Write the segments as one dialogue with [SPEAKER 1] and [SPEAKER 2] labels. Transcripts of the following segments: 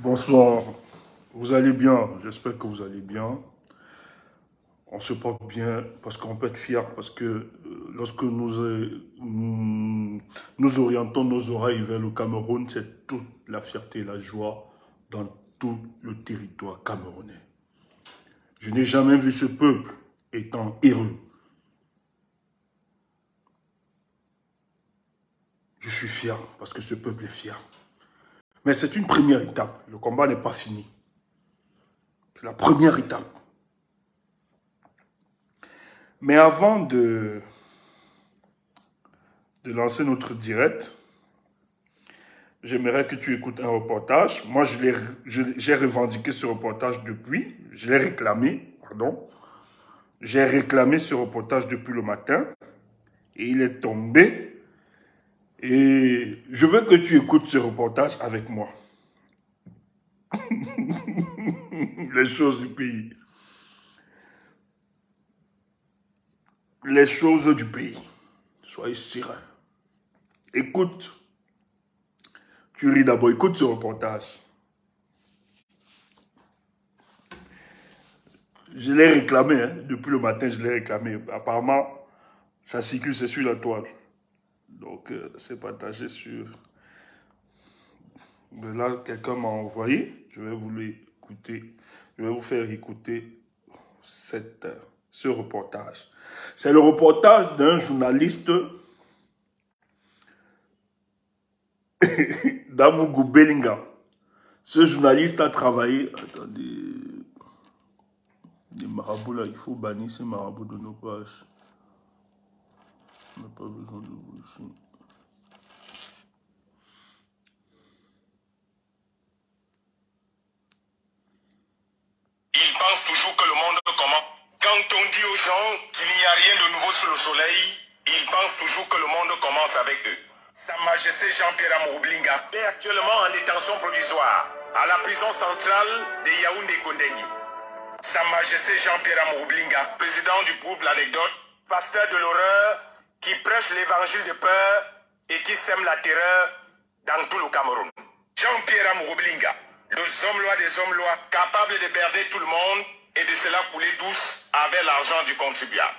[SPEAKER 1] Bonsoir, vous allez bien, j'espère que vous allez bien. On se porte bien parce qu'on peut être fier, parce que lorsque nous orientons nos oreilles vers le Cameroun, c'est toute la fierté et la joie dans tout le territoire camerounais. Je n'ai jamais vu ce peuple étant heureux. Je suis fier parce que ce peuple est fier. Mais c'est une première étape. Le combat n'est pas fini. C'est la première étape. Mais avant de lancer notre direct, j'aimerais que tu écoutes un reportage. Moi, j'ai revendiqué ce reportage depuis. Je l'ai réclamé, pardon. J'ai réclamé ce reportage depuis le matin. Et il est tombé. Et je veux que tu écoutes ce reportage avec moi. Les choses du pays. Les choses du pays. Soyez serein. Écoute. Tu ris d'abord. Écoute ce reportage. Je l'ai réclamé. Hein. Depuis le matin, je l'ai réclamé. Apparemment, ça circule, c'est sur la toile. Donc, c'est partagé sur... Mais là, quelqu'un m'a envoyé. Je vais vous l'écouter. Je vais vous faire écouter ce reportage. C'est le reportage d'un journaliste Damougou Bellinga. Ce journaliste a travaillé... Attendez... Les marabouts là, il faut bannir ces marabouts de nos pages. On n'a pas besoin de vous ici.
[SPEAKER 2] Ils pensent toujours que le monde commence. Quand on dit aux gens qu'il n'y a rien de nouveau sous le soleil, ils pensent toujours que le monde commence avec eux. Sa Majesté Jean-Pierre Amoublinga est actuellement en détention provisoire à la prison centrale de Yaoundé-Kondengui. Sa Majesté Jean-Pierre Amoublinga, président du groupe L'Anecdote, pasteur de l'horreur, qui prêche l'évangile de peur et qui sème la terreur dans tout le Cameroun. Jean-Pierre Amoublinga, le homme-loi des hommes-loi, capable de berder tout le monde et de cela couler douce avec l'argent du contribuable.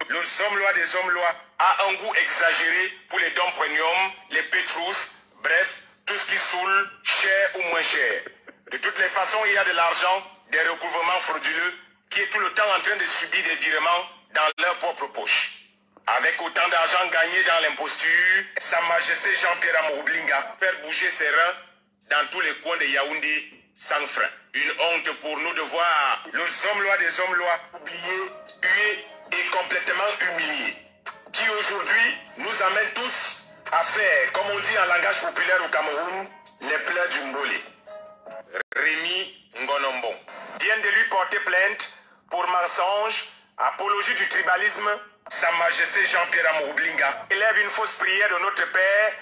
[SPEAKER 2] Le homme-loi des hommes-loi a un goût exagéré pour les dons premium, les pétrous, bref, tout ce qui saoule, cher ou moins cher. De toutes les façons, il y a de l'argent, des recouvrements frauduleux, qui est tout le temps en train de subir des virements dans leur propre poche. Avec autant d'argent gagné dans l'imposture, Sa Majesté Jean-Pierre Amoublinga faire bouger ses reins dans tous les coins de Yaoundé sans frein. Une honte pour nous de voir le homme-loi des hommes-loi oublié, hué et complètement humilié. Qui aujourd'hui nous amène tous à faire, comme on dit en langage populaire au Cameroun, les pleurs du Mbolé. Rémi Ngonombon vient de lui porter plainte pour mensonge, apologie du tribalisme. Sa Majesté Jean-Pierre Amoublinga élève une fausse prière de notre Père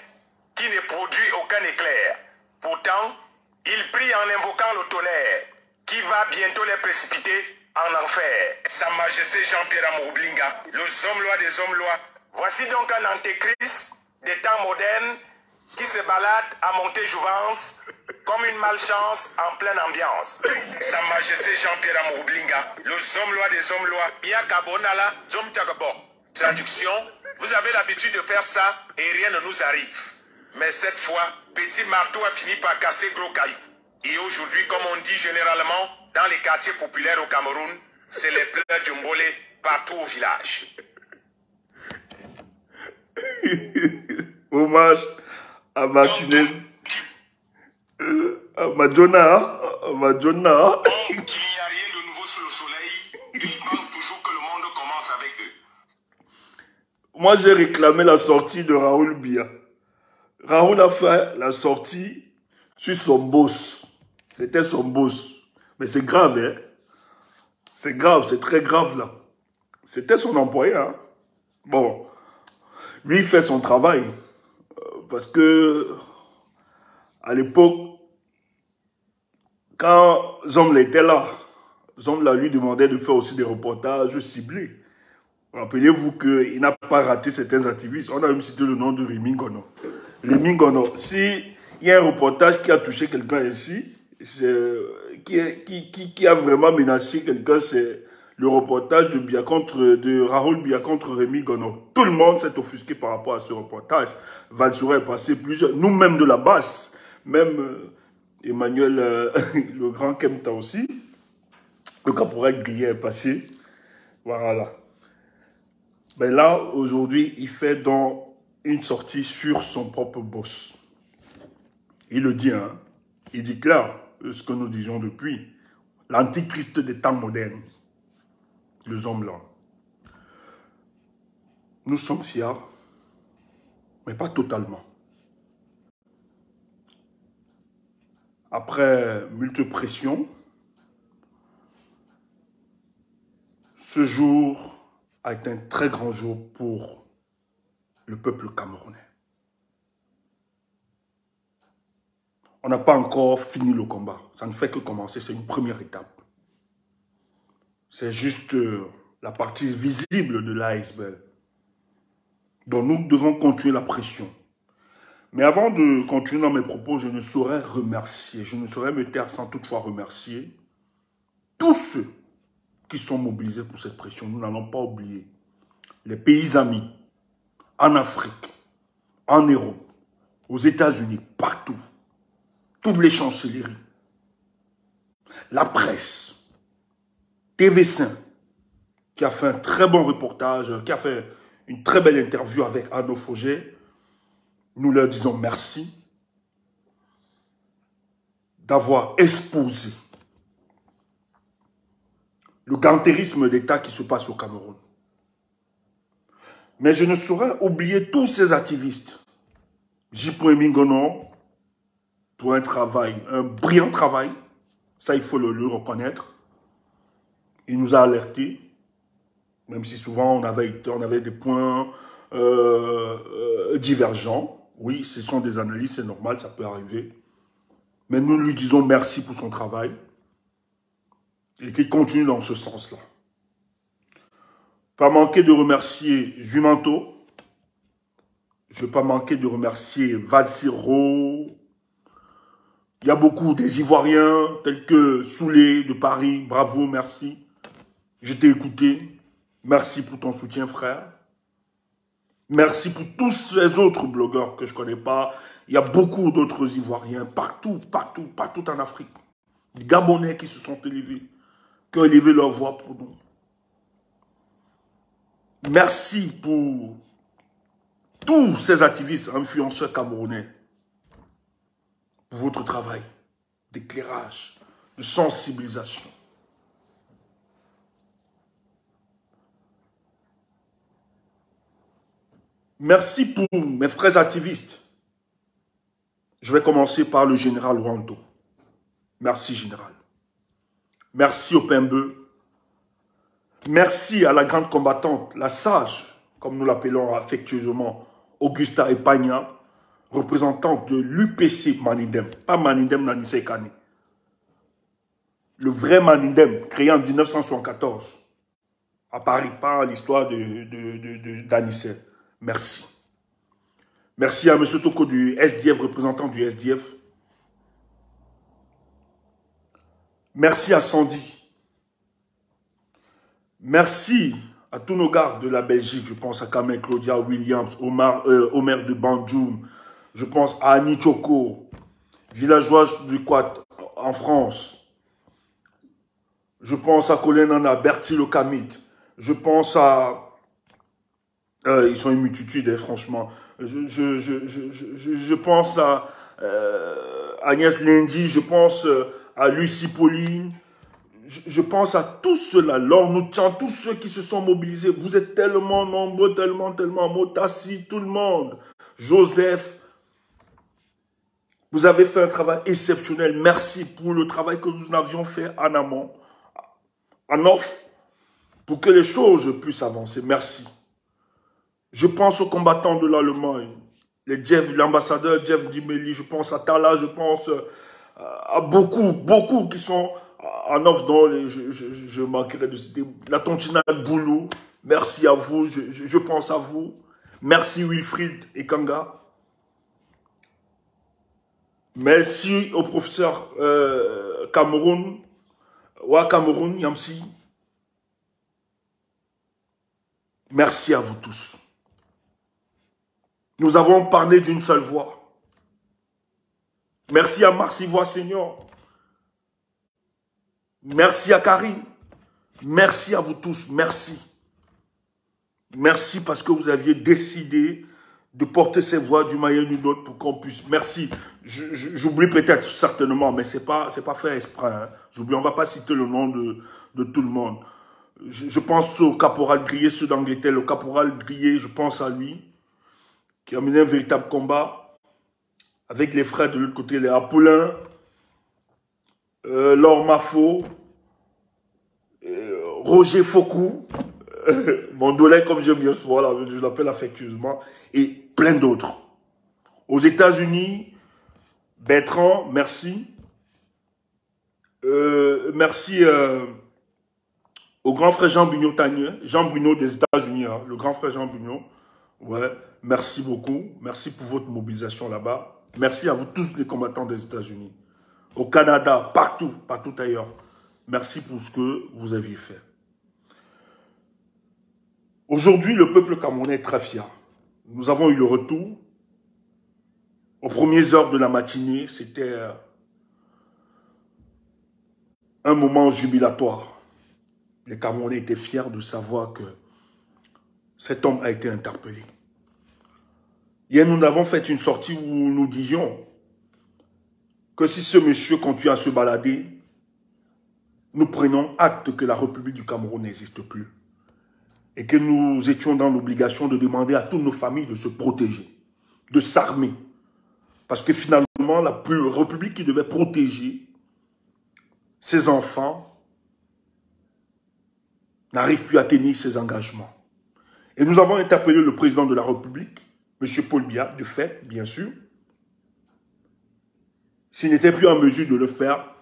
[SPEAKER 2] qui ne produit aucun éclair. Pourtant, il prie en invoquant le tonnerre qui va bientôt les précipiter en enfer. Sa Majesté Jean-Pierre Amoublinga, le homme-loi des hommes-loi. Voici donc un antéchrist des temps modernes qui se balade à Montéjouvence comme une malchance en pleine ambiance. Sa Majesté Jean-Pierre Amoublinga, le homme-loi des hommes-loi. Yakabonala, Zomtiagabo. Traduction, vous avez l'habitude de faire ça et rien ne nous arrive. Mais cette fois, petit marteau a fini par casser gros caillou. Et aujourd'hui, comme on dit généralement dans les quartiers populaires au Cameroun, c'est les pleurs du Mbolé partout au village.
[SPEAKER 1] Hommage à Martinez. À Madonna. À Madonna.
[SPEAKER 2] Qu'il n'y a rien de nouveau sous le soleil, ils pensent toujours que le monde commence avec eux.
[SPEAKER 1] Moi, j'ai réclamé la sortie de Raoul Biya. Raoul a fait la sortie sur son boss. C'était son boss. Mais c'est grave, hein. C'est grave, c'est très grave, là. C'était son employé, hein. Bon. Lui, il fait son travail. Parce que, à l'époque, quand Zomla était là, Zomla lui demandait de faire aussi des reportages ciblés. Rappelez-vous qu'il n'a pas raté certains activistes. On a même cité le nom de Rémi Ngono. Rémi Ngono, s'il y a un reportage qui a touché quelqu'un ici, qui a vraiment menacé quelqu'un, c'est le reportage de Raoul Biya contre Rémi Gono. Tout le monde s'est offusqué par rapport à ce reportage. Valsora est passé plusieurs, nous-mêmes de la basse, même Emmanuel, le grand Kemta aussi, le caporal Guillet est passé. Voilà. Mais là, aujourd'hui, il fait donc une sortie sur son propre boss. Il le dit, hein. Il dit clair ce que nous disions depuis. L'antichrist des temps modernes. Les hommes là. Nous sommes fiers, mais pas totalement. Après multiples pressions, ce jour a été un très grand jour pour le peuple camerounais. On n'a pas encore fini le combat. Ça ne fait que commencer, c'est une première étape. C'est juste la partie visible de l'iceberg. Donc nous devons continuer la pression. Mais avant de continuer dans mes propos, je ne saurais remercier, je ne saurais me taire sans toutefois remercier tous ceux qui sont mobilisés pour cette pression. Nous n'allons pas oublier les pays amis, en Afrique, en Europe, aux États-Unis, partout, toutes les chancelleries, la presse, TV5, qui a fait un très bon reportage, qui a fait une très belle interview avec Arnaud Fauger. Nous leur disons merci d'avoir exposé le gantérisme d'État qui se passe au Cameroun. Mais je ne saurais oublier tous ces activistes. J.P. Mingono, pour un travail, un brillant travail, ça il faut le reconnaître. Il nous a alertés, même si souvent on avait des points divergents. Oui, ce sont des analyses, c'est normal, ça peut arriver. Mais nous lui disons merci pour son travail et qu'il continue dans ce sens-là. Pas manquer de remercier Jumanto. Je ne vais pas manquer de remercier Valsiro. Il y a beaucoup des Ivoiriens, tels que Soulé de Paris. Bravo, merci. Je t'ai écouté. Merci pour ton soutien, frère. Merci pour tous ces autres blogueurs que je ne connais pas. Il y a beaucoup d'autres Ivoiriens, partout en Afrique. Des Gabonais qui se sont élevés, qui ont élevé leur voix pour nous. Merci pour tous ces activistes, influenceurs camerounais, pour votre travail d'éclairage, de sensibilisation. Merci pour mes frères activistes. Je vais commencer par le général Wando. Merci, général. Merci au Pembe. Merci à la grande combattante, la sage, comme nous l'appelons affectueusement, Augusta Epagna, représentante de l'UPC Manindem, pas Manindem Nanissé Kane. Le vrai Manindem, créé en 1974, à Paris, pas l'histoire d'Anissé. Merci. Merci à M. Toko du SDF, représentant du SDF. Merci à Sandy. Merci à tous nos gars de la Belgique. Je pense à Kamel Claudia Williams, Omer de Banjoum. Je pense à Annie Choco, villageois du Quat en France. Je pense à Colin Nana, Bertie Le Camit. Je pense à... ils sont une multitude, franchement. Je pense à Agnès Lendi, je pense à Lucie Pauline, je pense à tous ceux-là, Laure Noutian, tous ceux qui se sont mobilisés. Vous êtes tellement nombreux, tellement, Motassi, tout le monde. Joseph, vous avez fait un travail exceptionnel. Merci pour le travail que nous avions fait en amont, en off, pour que les choses puissent avancer. Merci. Je pense aux combattants de l'Allemagne, l'ambassadeur Jeff Dimeli, je pense à Tala, je pense à beaucoup qui sont en offre dont je manquerai de citer. La Tontina Boulou, merci à vous, je pense à vous. Merci Wilfried et Kanga. Merci au professeur Cameroun. Wa Cameroun, Yamsi. Merci à vous tous. Nous avons parlé d'une seule voix. Merci à Marcy Voix Senior. Merci à Karine. Merci à vous tous. Merci. Merci parce que vous aviez décidé de porter ces voix du moyen d'une autre pour qu'on puisse... Merci. J'oublie peut-être certainement, mais c'est pas fait exprès. Hein. J'oublie, on va pas citer le nom de tout le monde. Je pense au caporal Grillé, ceux d'Angleterre. Le caporal Grillé, je pense à lui, qui a mené un véritable combat avec les frères de l'autre côté, les Apollin, Laure Mafo, Roger Foucault, mon dolé comme j'aime bien souvent, là, je l'appelle affectueusement, et plein d'autres. Aux États-Unis, Bertrand, merci. Merci au grand frère Jean Bruno Tagneux, Jean Bruno des États-Unis, hein, le grand frère Jean Bruno. Ouais, merci beaucoup. Merci pour votre mobilisation là-bas. Merci à vous tous les combattants des États-Unis. Au Canada, partout ailleurs. Merci pour ce que vous aviez fait. Aujourd'hui, le peuple camerounais est très fier. Nous avons eu le retour. Aux premières heures de la matinée, c'était un moment jubilatoire. Les Camerounais étaient fiers de savoir que cet homme a été interpellé. Hier, nous avons fait une sortie où nous disions que si ce monsieur continue à se balader, nous prenons acte que la République du Cameroun n'existe plus. Et que nous étions dans l'obligation de demander à toutes nos familles de se protéger, de s'armer. Parce que finalement, la République qui devait protéger ses enfants n'arrive plus à tenir ses engagements. Et nous avons interpellé le président de la République, M. Paul Biya, de fait, bien sûr. S'il n'était plus en mesure de le faire,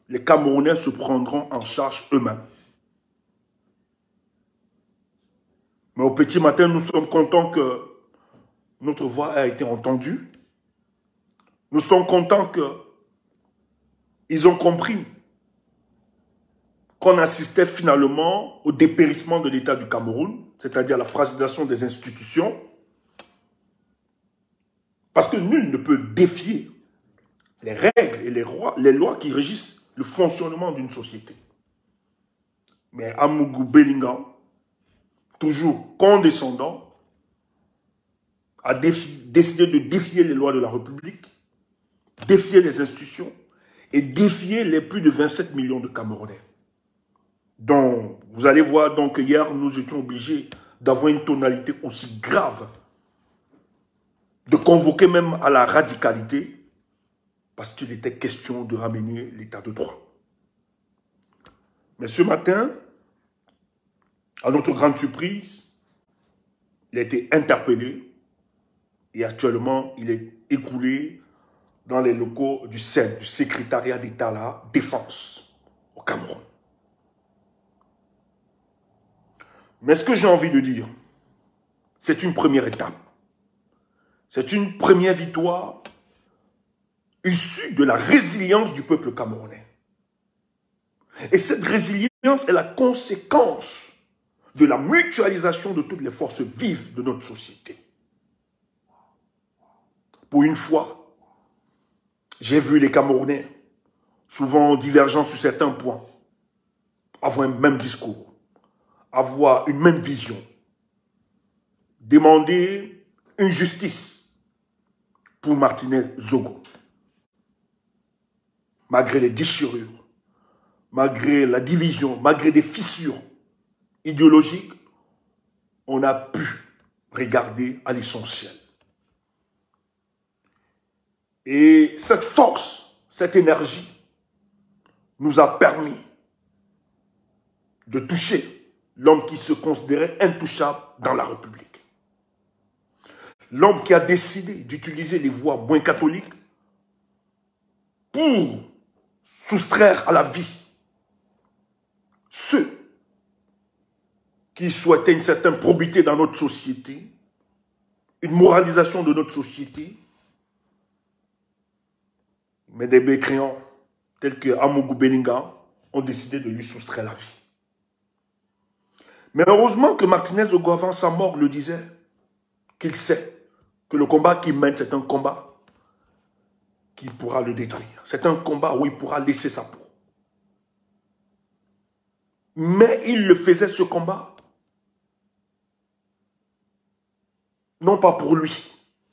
[SPEAKER 1] les Camerounais se prendront en charge eux-mêmes. Mais au petit matin, nous sommes contents que notre voix a été entendue. Nous sommes contents qu'ils ont compris qu'on assistait finalement au dépérissement de l'État du Cameroun, c'est-à-dire la fragilisation des institutions, parce que nul ne peut défier les règles et les lois qui régissent le fonctionnement d'une société. Mais Amougou Bellingham, toujours condescendant, a décidé de défier les lois de la République, défier les institutions et défier les plus de 27 millions de Camerounais. Donc, vous allez voir donc hier, nous étions obligés d'avoir une tonalité aussi grave, de convoquer même à la radicalité, parce qu'il était question de ramener l'état de droit. Mais ce matin, à notre grande surprise, il a été interpellé et actuellement, il est écoulé dans les locaux du CED, du secrétariat d'État à la Défense, au Cameroun. Mais ce que j'ai envie de dire, c'est une première étape. C'est une première victoire issue de la résilience du peuple camerounais. Et cette résilience est la conséquence de la mutualisation de toutes les forces vives de notre société. Pour une fois, j'ai vu les Camerounais, souvent divergents sur certains points, avoir un même discours, avoir une même vision, demander une justice pour Martinez Zogo. Malgré les déchirures, malgré la division, malgré des fissures idéologiques, on a pu regarder à l'essentiel. Et cette force, cette énergie nous a permis de toucher l'homme qui se considérait intouchable dans la République. L'homme qui a décidé d'utiliser les voies moins catholiques pour soustraire à la vie ceux qui souhaitaient une certaine probité dans notre société, une moralisation de notre société, Mais des mécréants tels que Amougou Bellinga ont décidé de lui soustraire la vie. Mais heureusement que Martinez Ogo, avant sa mort, le disait, qu'il sait que le combat qu'il mène, c'est un combat qui pourra le détruire. C'est un combat où il pourra laisser sa peau. Mais il le faisait, ce combat, non pas pour lui,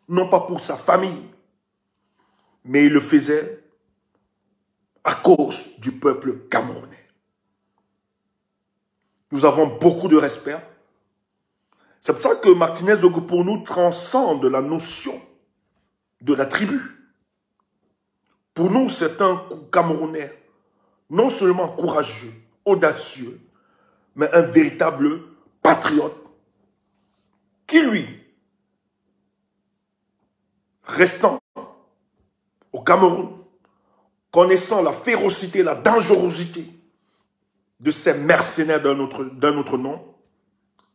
[SPEAKER 1] non pas pour sa famille, mais il le faisait à cause du peuple camerounais. Nous avons beaucoup de respect. C'est pour ça que Martinez Ogo, pour nous, transcende la notion de la tribu. Pour nous, c'est un Camerounais non seulement courageux, audacieux, mais un véritable patriote qui, lui, restant au Cameroun, connaissant la férocité, la dangerosité de ces mercenaires d'un autre nom,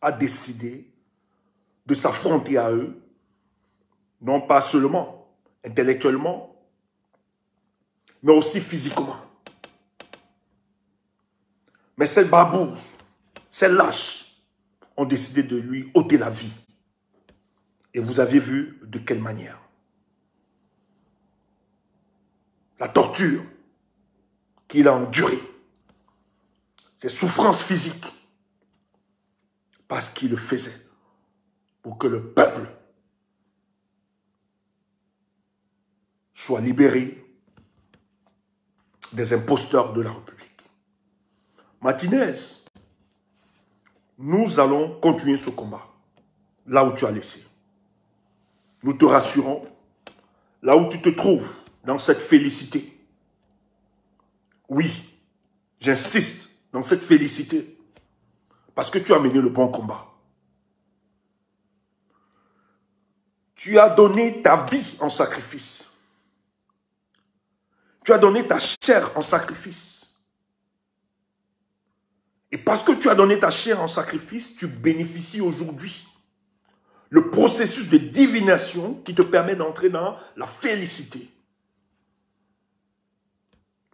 [SPEAKER 1] a décidé de s'affronter à eux, non pas seulement intellectuellement, mais aussi physiquement. Mais ces babous, ces lâches, ont décidé de lui ôter la vie. Et vous avez vu de quelle manière. La torture qu'il a endurée, ses souffrances physiques, parce qu'il le faisait pour que le peuple soit libéré des imposteurs de la République. Martinez, nous allons continuer ce combat, là où tu as laissé. Nous te rassurons, là où tu te trouves, dans cette félicité. Oui, j'insiste, dans cette félicité, parce que tu as mené le bon combat. Tu as donné ta vie en sacrifice. Tu as donné ta chair en sacrifice. Et parce que tu as donné ta chair en sacrifice, tu bénéficies aujourd'hui le processus de divination qui te permet d'entrer dans la félicité.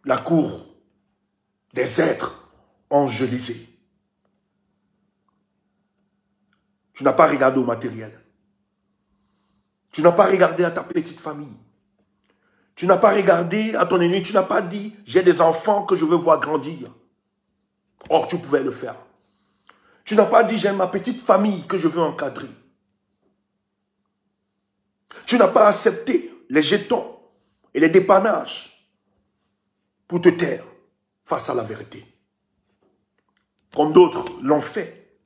[SPEAKER 1] La cour des êtres angélisés. Tu n'as pas regardé au matériel. Tu n'as pas regardé à ta petite famille. Tu n'as pas regardé à ton ennemi. Tu n'as pas dit, j'ai des enfants que je veux voir grandir. Or, tu pouvais le faire. Tu n'as pas dit, j'ai ma petite famille que je veux encadrer. Tu n'as pas accepté les jetons et les dépannages pour te taire face à la vérité. Comme d'autres l'ont fait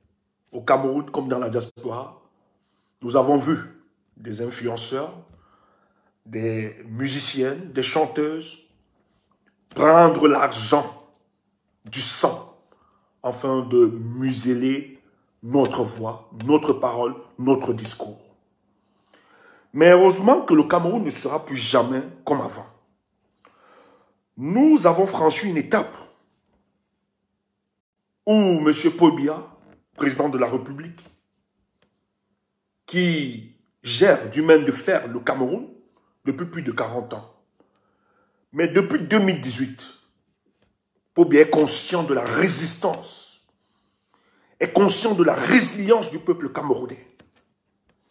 [SPEAKER 1] au Cameroun comme dans la diaspora, nous avons vu des influenceurs, des musiciennes, des chanteuses prendre l'argent du sang afin de museler notre voix, notre parole, notre discours. Mais heureusement que le Cameroun ne sera plus jamais comme avant. Nous avons franchi une étape où M. Paul Biya, président de la République, qui gère du main de fer le Cameroun depuis plus de 40 ans. Mais depuis 2018, Paul Biya est conscient de la résistance, est conscient de la résilience du peuple camerounais,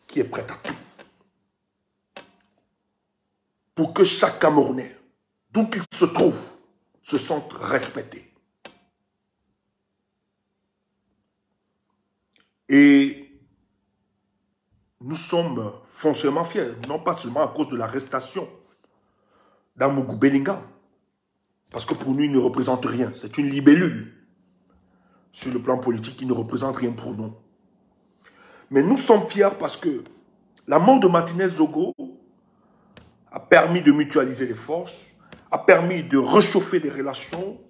[SPEAKER 1] qui est prêt à tout. Pour que chaque Camerounais, d'où qu'il se trouve, se sente respecté. Et nous sommes foncièrement fiers, non pas seulement à cause de l'arrestation d'Amougou Bellinga, parce que pour nous, il ne représente rien. C'est une libellule. Sur le plan politique, il ne représente rien pour nous. Mais nous sommes fiers parce que la mort de Martinez Ogo a permis de mutualiser les forces, a permis de réchauffer les relations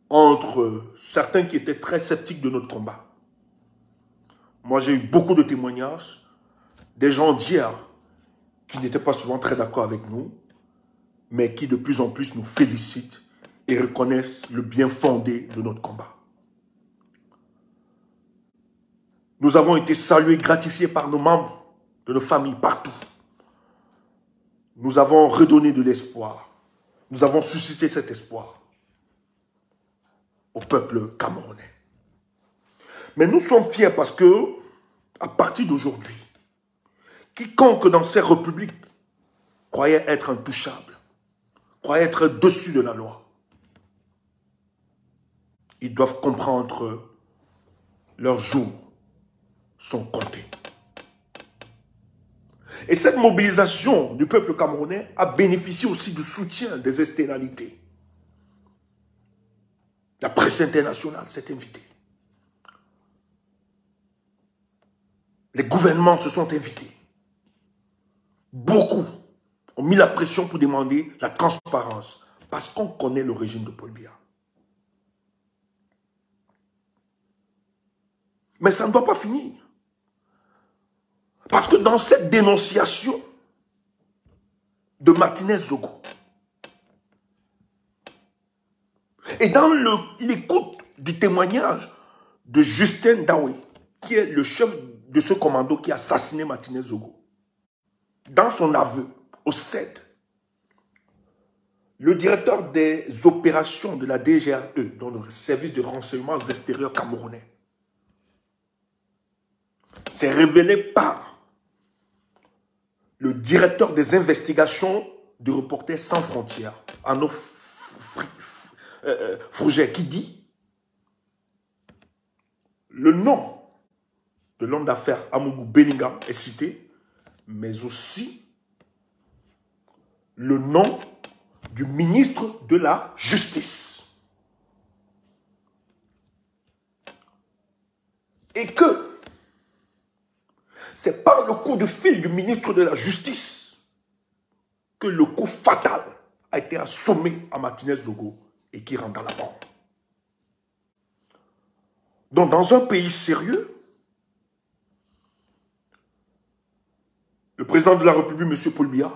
[SPEAKER 1] entre certains qui étaient très sceptiques de notre combat. Moi, j'ai eu beaucoup de témoignages, des gens d'hier qui n'étaient pas souvent très d'accord avec nous, mais qui de plus en plus nous félicitent et reconnaissent le bien fondé de notre combat. Nous avons été salués, gratifiés par nos membres de nos familles partout. nous avons redonné de l'espoir. Nous avons suscité cet espoir au peuple camerounais. Mais nous sommes fiers parce que, à partir d'aujourd'hui, quiconque dans ces républiques croyait être intouchable, croyait être au-dessus de la loi, ils doivent comprendre que leurs jours sont comptés. Et cette mobilisation du peuple camerounais a bénéficié aussi du soutien des externalités. La presse internationale s'est invitée. Les gouvernements se sont invités. Beaucoup ont mis la pression pour demander la transparence parce qu'on connaît le régime de Paul Biya. Mais ça ne doit pas finir. Parce que dans cette dénonciation de Martinez Zogo et dans l'écoute du témoignage de Justin Dawe, qui est le chef de ce commando qui a assassiné Martinez Zogo, dans son aveu au CED, le directeur des opérations de la DGRE, dans le service de renseignement extérieurs camerounais, s'est révélé par le directeur des investigations de Reporters sans frontières, Arnaud Frouget, qui dit le nom de l'homme d'affaires Amougou Bellingham est cité, mais aussi le nom du ministre de la Justice. Et que c'est par le coup de fil du ministre de la Justice que le coup fatal a été assommé à Martinez Zogo et qui rentre dans la mort. Donc, dans un pays sérieux, le président de la République, M. Paul Biya,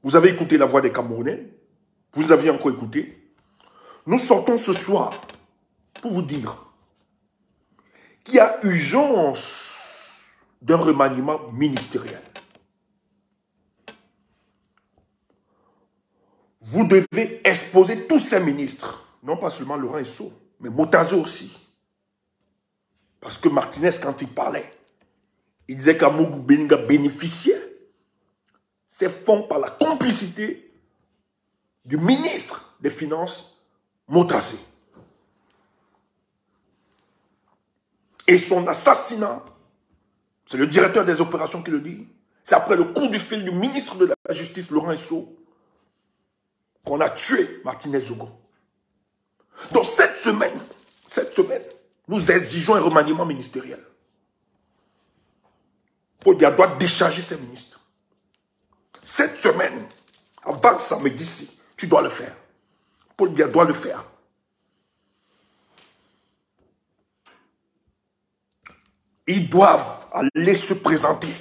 [SPEAKER 1] vous avez écouté la voix des Camerounais, vous aviez encore écouté. Nous sortons ce soir pour vous dire qu'il y a urgence d'un remaniement ministériel. Vous devez exposer tous ces ministres, non pas seulement Laurent Esso, mais Motazo aussi. Parce que Martinez, quand il parlait, il disait qu'Amougou Bellingham bénéficiait ces fonds par la complicité du ministre des Finances, Motazo. Et son assassinat, c'est le directeur des opérations qui le dit, c'est après le coup du fil du ministre de la Justice, Laurent Esso, qu'on a tué Martinez Zogo. Donc cette semaine, nous exigeons un remaniement ministériel. Paul Biya doit décharger ses ministres. Cette semaine, avant samedi, tu dois le faire. Paul Biya doit le faire. Ils doivent aller se présenter.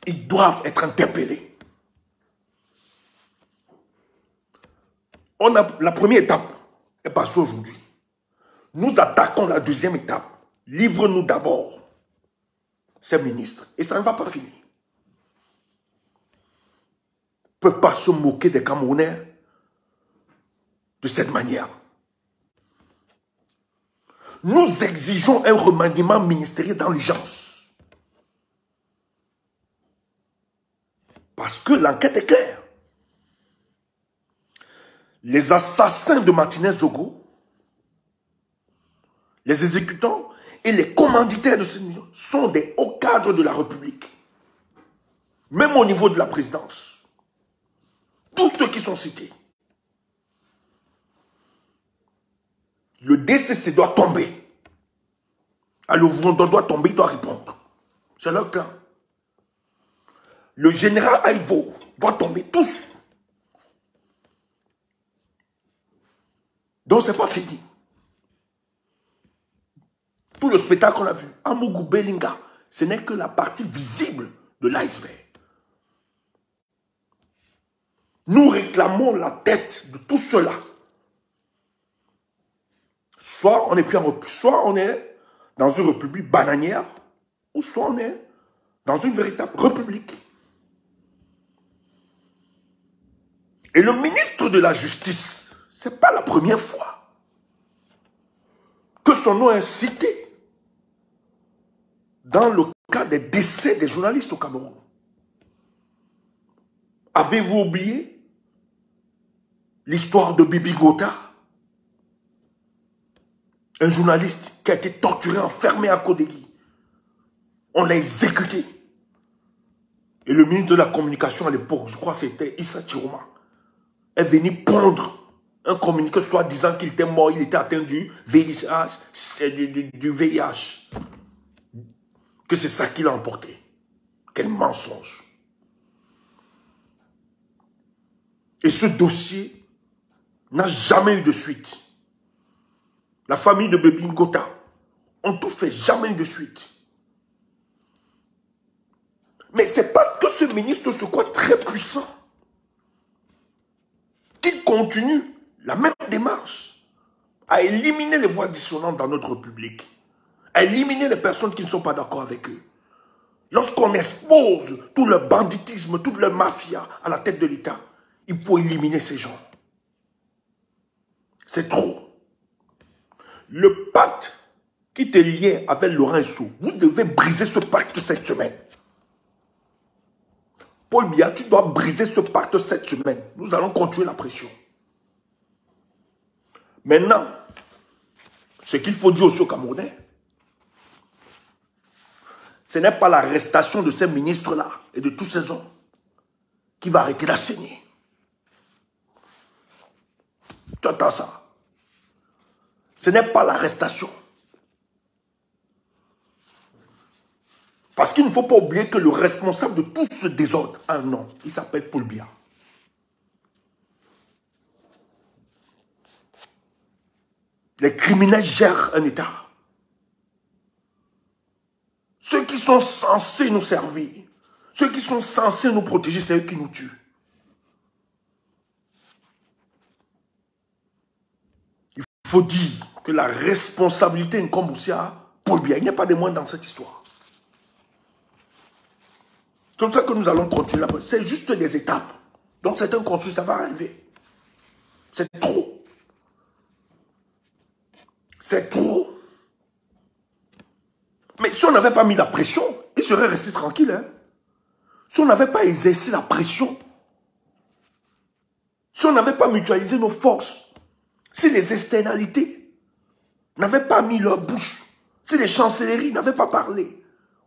[SPEAKER 1] Ils doivent être interpellés. La première étape est passée aujourd'hui. Nous attaquons la deuxième étape. Livre-nous d'abord ces ministres. Et ça ne va pas finir. On ne peut pas se moquer des Camerounais de cette manière. Nous exigeons un remaniement ministériel dans l'urgence. Parce que l'enquête est claire. Les assassins de Martinez Zogo, les exécutants et les commanditaires de cette mission sont des hauts cadres de la République. Même au niveau de la présidence. Tous ceux qui sont cités. Le DCC doit tomber. Alors, le doit tomber, il doit répondre. C'est leur clan. Le général Aïvo doit tomber, tous. Donc, ce n'est pas fini. Tout le spectacle qu'on a vu, Amougou Bellingham, ce n'est que la partie visible de l'iceberg. Nous réclamons la tête de tout cela. Soit on est dans une république bananière, ou soit on est dans une véritable république. Et le ministre de la Justice, ce n'est pas la première fois que son nom est cité dans le cas des décès des journalistes au Cameroun. Avez-vous oublié l'histoire de Bibi Gota? Un journaliste qui a été torturé, enfermé à Kodegi. On l'a exécuté. Et le ministre de la Communication à l'époque, je crois que c'était Issa Chiroma, est venu pondre un communiqué soit disant qu'il était mort, il était atteint du VIH, du VIH. Que c'est ça qu'il a emporté. Quel mensonge. Et ce dossier n'a jamais eu de suite. La famille de Bibi Gota ont tout fait, jamais eu de suite. Mais c'est parce que ce ministre se croit très puissant qu'il continue la même démarche à éliminer les voix dissonantes dans notre République, à éliminer les personnes qui ne sont pas d'accord avec eux. Lorsqu'on expose tout le banditisme, toute la mafia à la tête de l'État, il faut éliminer ces gens. C'est trop. Le pacte qui te liait avec Laurent Esso, vous devez briser ce pacte cette semaine. Paul Biya, tu dois briser ce pacte cette semaine. Nous allons continuer la pression. Maintenant, ce qu'il faut dire aux Camerounais, ce n'est pas l'arrestation de ces ministres-là et de tous ces hommes qui va arrêter la saignée. Tu entends ça? Ce n'est pas l'arrestation. Parce qu'il ne faut pas oublier que le responsable de tout ce désordre a un nom. Il s'appelle Paul Biya. Les criminels gèrent un État. Ceux qui sont censés nous servir, ceux qui sont censés nous protéger, c'est eux qui nous tuent. Il faut dire que la responsabilité incombe aussi à Paul Biya. Il n'y a pas de moindre dans cette histoire. C'est comme ça que nous allons continuer. C'est juste des étapes. Donc c'est un construit, ça va arriver. C'est trop. C'est trop. Mais si on n'avait pas mis la pression, il serait resté tranquille. Hein? Si on n'avait pas exercé la pression, si on n'avait pas mutualisé nos forces, si les externalités n'avaient pas mis leur bouche, si les chancelleries n'avaient pas parlé,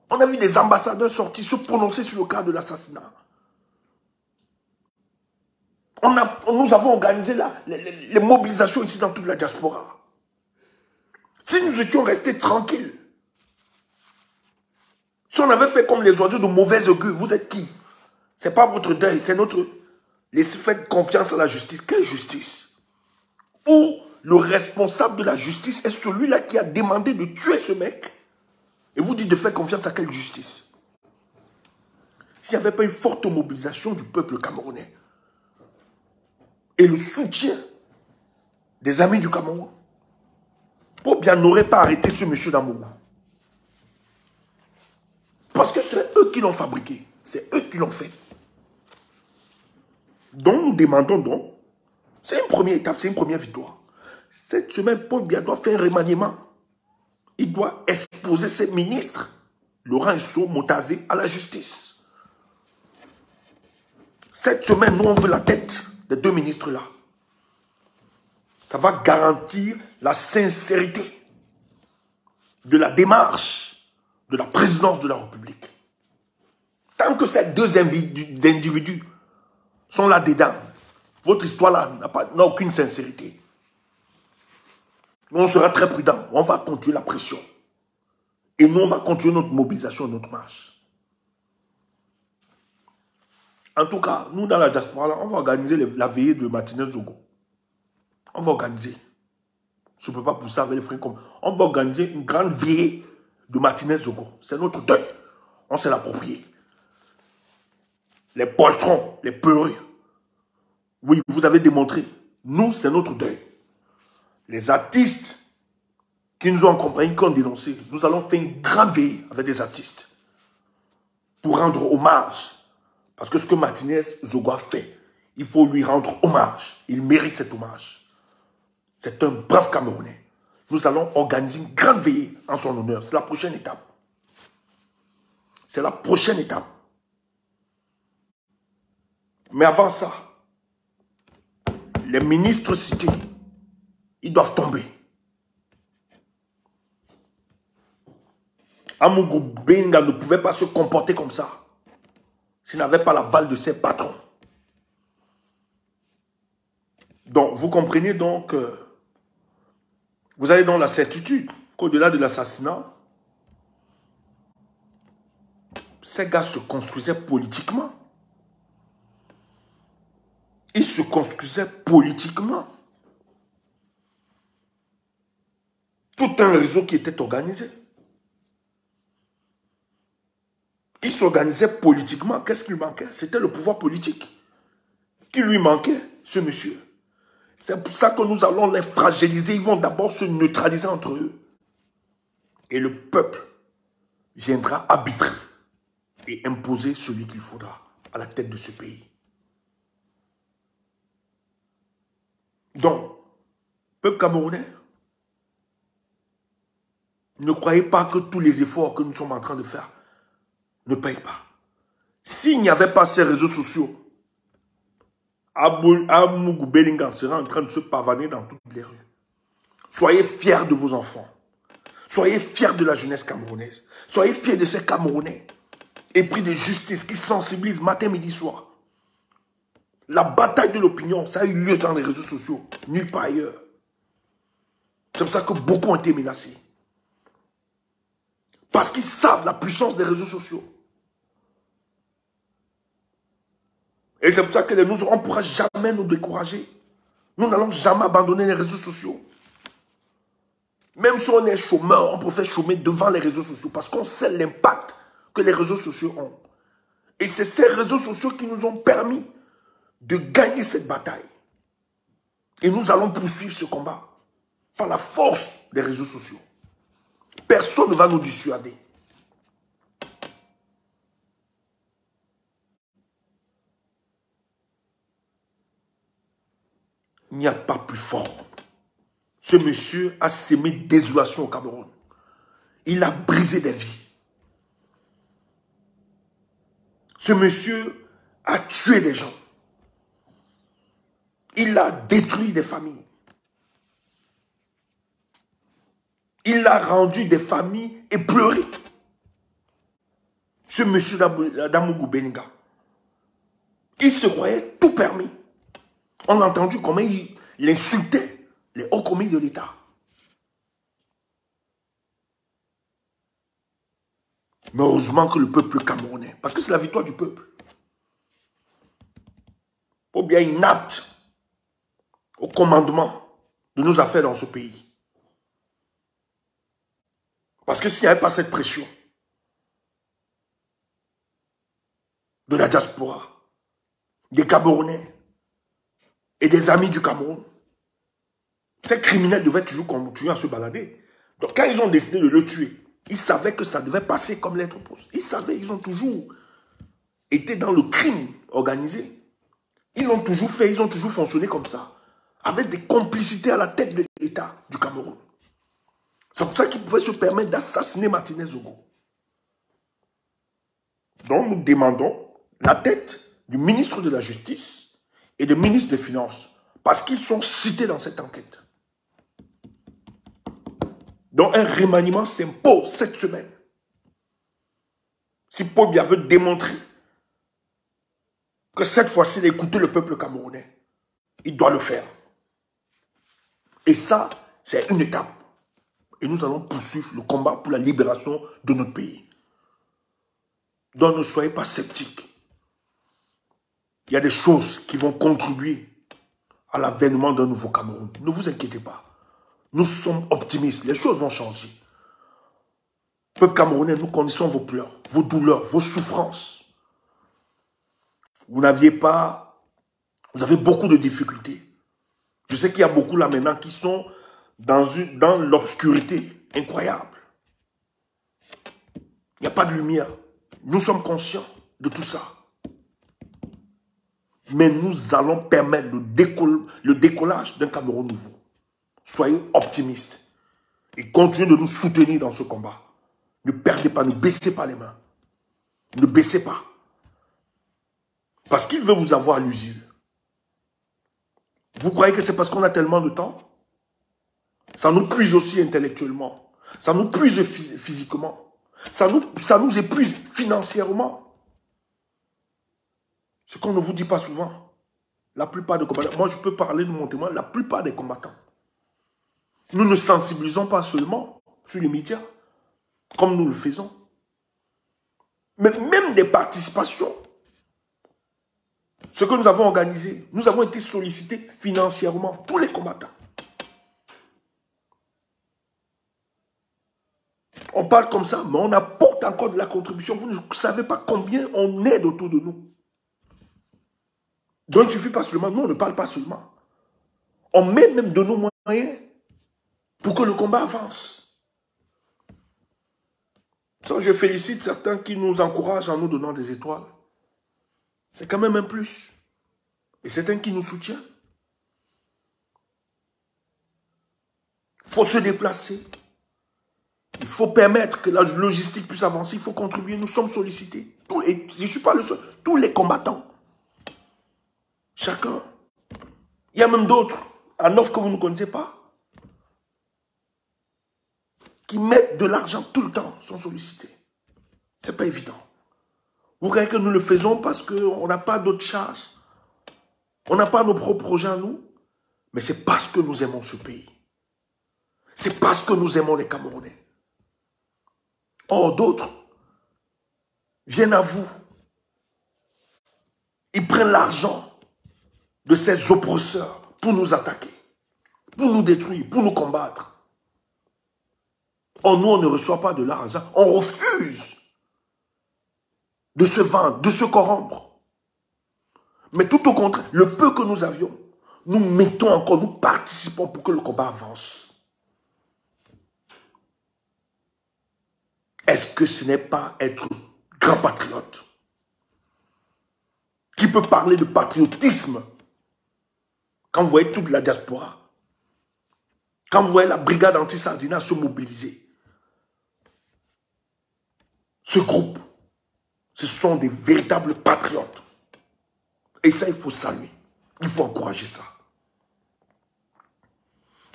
[SPEAKER 1] on a vu des ambassadeurs sortir se prononcer sur le cas de l'assassinat. Nous avons organisé les mobilisations ici dans toute la diaspora. Si nous étions restés tranquilles, si on avait fait comme les oiseaux de mauvaise augure, vous êtes qui? Ce n'est pas votre deuil, c'est notre... Faites confiance à la justice. Quelle justice? Où le responsable de la justice est celui-là qui a demandé de tuer ce mec. Et vous dites de faire confiance à quelle justice? S'il n'y avait pas une forte mobilisation du peuple camerounais et le soutien des amis du Cameroun, Paul Biya n'aurait pas arrêté ce monsieur Damougou. Parce que c'est eux qui l'ont fabriqué. C'est eux qui l'ont fait. Donc nous demandons donc, c'est une première étape, c'est une première victoire. Cette semaine, Paul Biya doit faire un remaniement. Il doit exposer ses ministres, Laurent Esso, Montazé, à la justice. Cette semaine, nous, on veut la tête des deux ministres-là. Ça va garantir la sincérité de la démarche de la présidence de la République. Tant que ces deux individus sont là-dedans, votre histoire-là n'a aucune sincérité. Nous, on sera très prudents. On va continuer la pression. Et nous, on va continuer notre mobilisation, notre marche. En tout cas, nous, dans la diaspora, là, on va organiser la veillée de Martinez Zogo. On va organiser. Je ne peux pas pousser avec les frères comme... On va organiser une grande veillée de Martinez Zogo. C'est notre deuil. On s'est l'approprié. Les poltrons, les peureux. Oui, vous avez démontré. Nous, c'est notre deuil. Les artistes qui nous ont accompagnés, qui ont dénoncé, nous allons faire une grande veillée avec des artistes pour rendre hommage. Parce que ce que Martinez Zogo a fait, Il faut lui rendre hommage. Il mérite cet hommage. C'est un brave Camerounais. Nous allons organiser une grande veillée en son honneur. C'est la prochaine étape. C'est la prochaine étape. Mais avant ça, les ministres cités, ils doivent tomber. Amougou Benga ne pouvait pas se comporter comme ça s'il n'avait pas l'aval de ses patrons. Donc, vous comprenez donc, vous avez donc la certitude qu'au-delà de l'assassinat, ces gars se construisaient politiquement. Ils se construisaient politiquement. Tout un réseau qui était organisé. Il s'organisait politiquement. Qu'est-ce qui lui manquait? C'était le pouvoir politique qui lui manquait, ce monsieur. C'est pour ça que nous allons les fragiliser. Ils vont d'abord se neutraliser entre eux. Et le peuple viendra arbitrer et imposer celui qu'il faudra à la tête de ce pays. Donc, peuple camerounais, ne croyez pas que tous les efforts que nous sommes en train de faire ne payent pas. S'il n'y avait pas ces réseaux sociaux, Amougou Bellingham serait en train de se pavaner dans toutes les rues. Soyez fiers de vos enfants. Soyez fiers de la jeunesse camerounaise. Soyez fiers de ces Camerounais épris de justice qui sensibilisent matin, midi, soir. La bataille de l'opinion, ça a eu lieu dans les réseaux sociaux, nulle part ailleurs. C'est pour ça que beaucoup ont été menacés. Parce qu'ils savent la puissance des réseaux sociaux. Et c'est pour ça que nous, on ne pourra jamais nous décourager. Nous n'allons jamais abandonner les réseaux sociaux. Même si on est chômeur, on préfère chômer devant les réseaux sociaux parce qu'on sait l'impact que les réseaux sociaux ont. Et c'est ces réseaux sociaux qui nous ont permis de gagner cette bataille. Et nous allons poursuivre ce combat par la force des réseaux sociaux. Personne ne va nous dissuader. Il n'y a pas plus fort. Ce monsieur a sémé désolation au Cameroun. Il a brisé des vies. Ce monsieur a tué des gens. Il a détruit des familles. Il a rendu des familles éplorées. Ce monsieur d'Amougou Benga, il se croyait tout permis. On a entendu comment il insultait les hauts commis de l'État. Mais heureusement que le peuple camerounais, parce que c'est la victoire du peuple, ou bien inapte au commandement de nos affaires dans ce pays. Parce que s'il n'y avait pas cette pression de la diaspora, des Camerounais et des amis du Cameroun, ces criminels devaient toujours continuer à se balader. Donc quand ils ont décidé de le tuer, ils savaient que ça devait passer comme lettre poste. Ils savaient, ils ont toujours été dans le crime organisé. Ils l'ont toujours fait, ils ont toujours fonctionné comme ça, avec des complicités à la tête de l'État du Cameroun. C'est pour ça qu'ils pouvaient se permettre d'assassiner Martinez Zogo. Donc nous demandons la tête du ministre de la Justice et du ministre des Finances, parce qu'ils sont cités dans cette enquête. Donc un remaniement s'impose cette semaine. Si Pobia veut démontrer que cette fois-ci, il a écouté le peuple camerounais, il doit le faire. Et ça, c'est une étape. Et nous allons poursuivre le combat pour la libération de notre pays. Donc ne soyez pas sceptiques. Il y a des choses qui vont contribuer à l'avènement d'un nouveau Cameroun. Ne vous inquiétez pas. Nous sommes optimistes. Les choses vont changer. Peuple camerounais, nous connaissons vos pleurs, vos douleurs, vos souffrances. Vous n'aviez pas... Vous avez beaucoup de difficultés. Je sais qu'il y a beaucoup là maintenant qui sont dans l'obscurité incroyable. Il n'y a pas de lumière. Nous sommes conscients de tout ça. Mais nous allons permettre le décollage d'un Cameroun nouveau. Soyez optimistes et continuez de nous soutenir dans ce combat. Ne perdez pas, ne baissez pas les mains. Ne baissez pas. Parce qu'il veut vous avoir à l'usine. Vous croyez que c'est parce qu'on a tellement de temps? Ça nous puise aussi intellectuellement. Ça nous puise physiquement. Ça nous épuise financièrement. Ce qu'on ne vous dit pas souvent. La plupart des combattants, moi je peux parler de mon témoin, la plupart des combattants. Nous ne sensibilisons pas seulement sur les médias, comme nous le faisons. Mais même des participations. Ce que nous avons organisé, nous avons été sollicités financièrement, tous les combattants. On parle comme ça, mais on apporte encore de la contribution. Vous ne savez pas combien on aide autour de nous. Donc il ne suffit pas seulement, nous on ne parle pas seulement. On met même de nos moyens pour que le combat avance. Ça, je félicite certains qui nous encouragent en nous donnant des étoiles. C'est quand même un plus. Et certains qui nous soutiennent. Il faut se déplacer. Il faut permettre que la logistique puisse avancer. Il faut contribuer. Nous sommes sollicités. Et je ne suis pas le seul. Tous les combattants. Chacun. Il y a même d'autres, en offre que vous ne connaissez pas, qui mettent de l'argent tout le temps, sont sollicités. Ce n'est pas évident. Vous croyez que nous le faisons parce qu'on n'a pas d'autres charges? On n'a pas nos propres projets à nous? Mais c'est parce que nous aimons ce pays. C'est parce que nous aimons les Camerounais. Or, d'autres viennent à vous. Ils prennent l'argent de ces oppresseurs pour nous attaquer, pour nous détruire, pour nous combattre. Or, nous, on ne reçoit pas de l'argent. On refuse de se vendre, de se corrompre. Mais tout au contraire, le peu que nous avions, nous mettons encore, nous participons pour que le combat avance. Est-ce que ce n'est pas être grand patriote? Qui peut parler de patriotisme quand vous voyez toute la diaspora? Quand vous voyez la brigade anti-Sardina se mobiliser? Ce groupe, ce sont des véritables patriotes. Et ça, il faut saluer. Il faut encourager ça.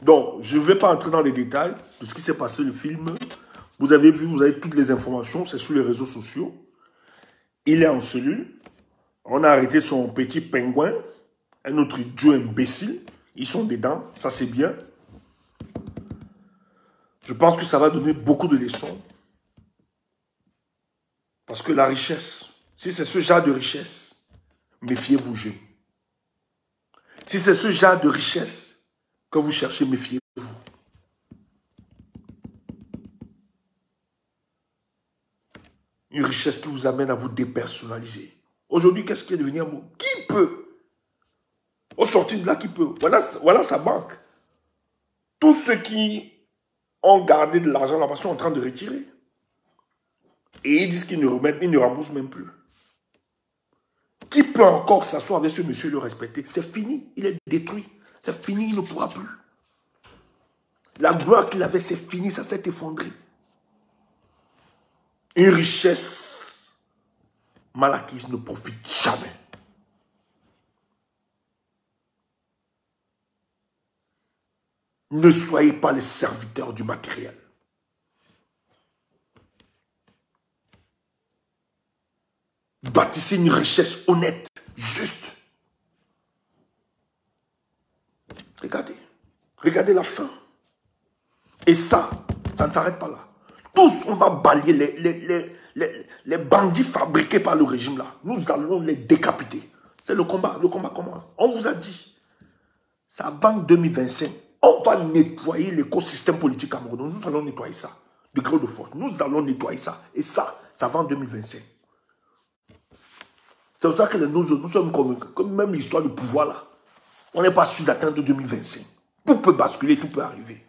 [SPEAKER 1] Donc, je ne vais pas entrer dans les détails de ce qui s'est passé, le film. Vous avez vu, vous avez toutes les informations, c'est sur les réseaux sociaux. Il est en cellule. On a arrêté son petit pingouin, un autre idiot imbécile. Ils sont dedans, ça c'est bien. Je pense que ça va donner beaucoup de leçons. Parce que la richesse, si c'est ce genre de richesse, méfiez-vous, jeunes. Si c'est ce genre de richesse que vous cherchez, méfiez-vous. Une richesse qui vous amène à vous dépersonnaliser. Aujourd'hui, qu'est-ce qui est devenu un mot? Qui peut? Au sortir de là, qui peut? Voilà sa banque. Tous ceux qui ont gardé de l'argent là-bas sont en train de retirer. Et ils disent qu'ils ne remettent, ils ne remboursent même plus. Qui peut encore s'asseoir avec ce monsieur et le respecter? C'est fini, il est détruit. C'est fini, il ne pourra plus. La gloire qu'il avait, c'est fini, ça s'est effondré. Une richesse mal acquise ne profite jamais. Ne soyez pas les serviteurs du matériel. Bâtissez une richesse honnête, juste. Regardez. Regardez la fin. Et ça ne s'arrête pas là. Tous, on va balayer les bandits fabriqués par le régime là. Nous allons les décapiter. C'est le combat. Le combat comment? On vous a dit. C'est avant 2025. On va nettoyer l'écosystème politique camerounais. Nous allons nettoyer ça. De gré de force. Nous allons nettoyer ça. Et ça, c'est avant 2025. C'est pour ça que nous sommes convaincus que même l'histoire du pouvoir là, on n'est pas sûr d'atteindre 2025. Tout peut basculer, tout peut arriver.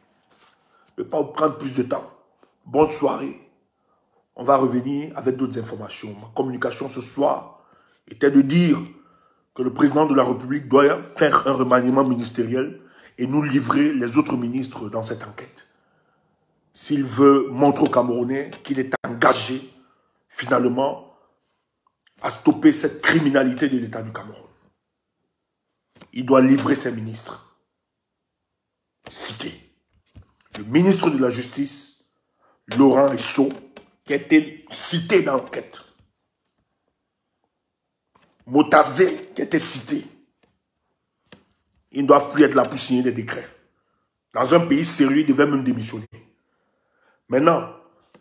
[SPEAKER 1] Je ne vais pas vous prendre plus de temps. Bonne soirée. On va revenir avec d'autres informations. Ma communication ce soir était de dire que le président de la République doit faire un remaniement ministériel et nous livrer les autres ministres dans cette enquête. S'il veut montrer aux Camerounais qu'il est engagé, finalement, à stopper cette criminalité de l'État du Cameroun. Il doit livrer ses ministres. Cités. Le ministre de la Justice, Laurent Esso, qui a été cité dans l'enquête. Motazé, qui a été cité. Ils ne doivent plus être là pour signer des décrets. Dans un pays sérieux, ils devaient même démissionner. Maintenant,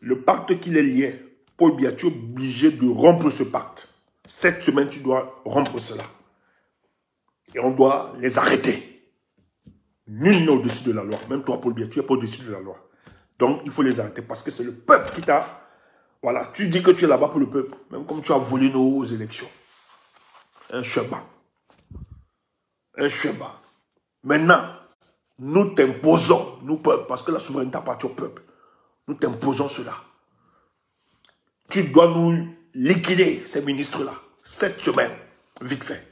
[SPEAKER 1] le pacte qui les liait, Paul Biya, tu es obligé de rompre ce pacte. Cette semaine, tu dois rompre cela. Et on doit les arrêter. Nul n'est au-dessus de la loi. Même toi, Paul Biya, tu n'es pas au-dessus de la loi. Donc, il faut les arrêter parce que c'est le peuple qui t'a... Voilà, tu dis que tu es là-bas pour le peuple. Même comme tu as volé nos élections. Un cheba. Un cheba. Maintenant, nous t'imposons, nous peuple, parce que la souveraineté appartient au peuple. Nous t'imposons cela. Tu dois nous liquider, ces ministres-là, cette semaine, vite fait.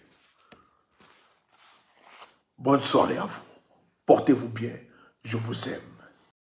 [SPEAKER 1] Bonne soirée à vous. Portez-vous bien. Je vous aime.